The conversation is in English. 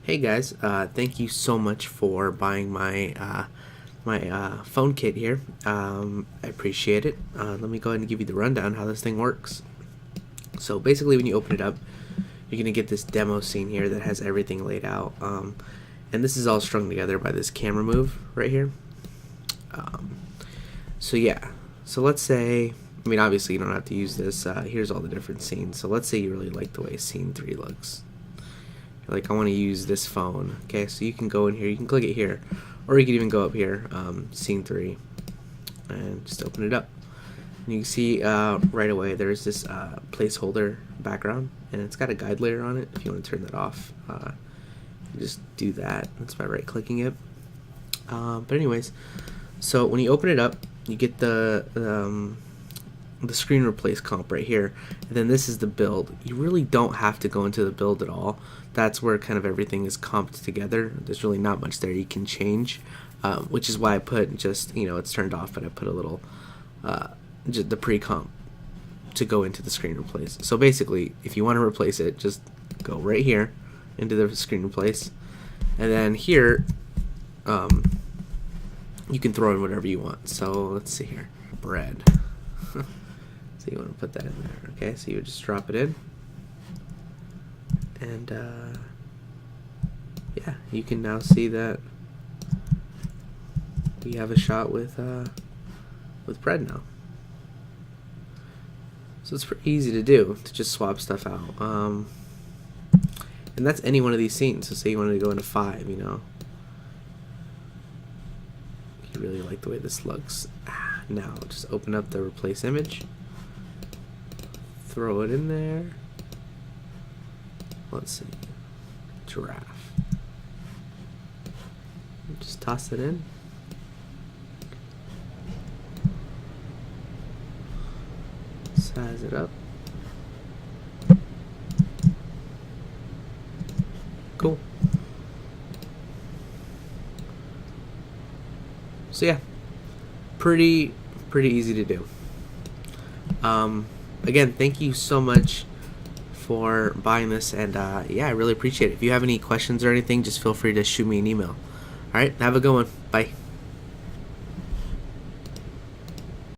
Hey guys, thank you so much for buying my phone kit here. I appreciate it. Let me go ahead and give you the rundown how this thing works. So basically, when you open it up, you're gonna get this demo scene here that has everything laid out, and this is all strung together by this camera move right here. So yeah, so let's say, I mean, obviously you don't have to use this. Here's all the different scenes. So let's say you really like the way scene 3 looks. Like, I want to use this phone. Okay, so you can go in here, you can click it here, or you can even go up here, scene 3, and just open it up. And you can see right away there's this placeholder background, and it's got a guide layer on it. If you want to turn that off, you just do that. That's by right clicking it. But anyways, so when you open it up, you get the screen replace comp right here, and then this is the build. You really don't have to go into the build at all. That's where kind of everything is comped together. There's really not much there you can change, which is why I put just, it's turned off, but I put a little just the pre-comp to go into the screen replace. So basically, if you want to replace it, just go right here into the screen replace, and then here you can throw in whatever you want. So let's see here, bread. So you want to put that in there. Okay, so you would just drop it in, and yeah, you can now see that we have a shot with bread now. So it's pretty easy to do, to just swap stuff out, and that's any one of these scenes. So say you wanted to go into 5, you really like the way this looks. Now just open up the replace image, throw it in there. Let's see, giraffe. Just toss it in. Size it up. Cool. So yeah, pretty easy to do. Again, thank you so much for buying this, and yeah, I really appreciate it. If you have any questions or anything, just feel free to shoot me an email. Alright, have a good one. Bye.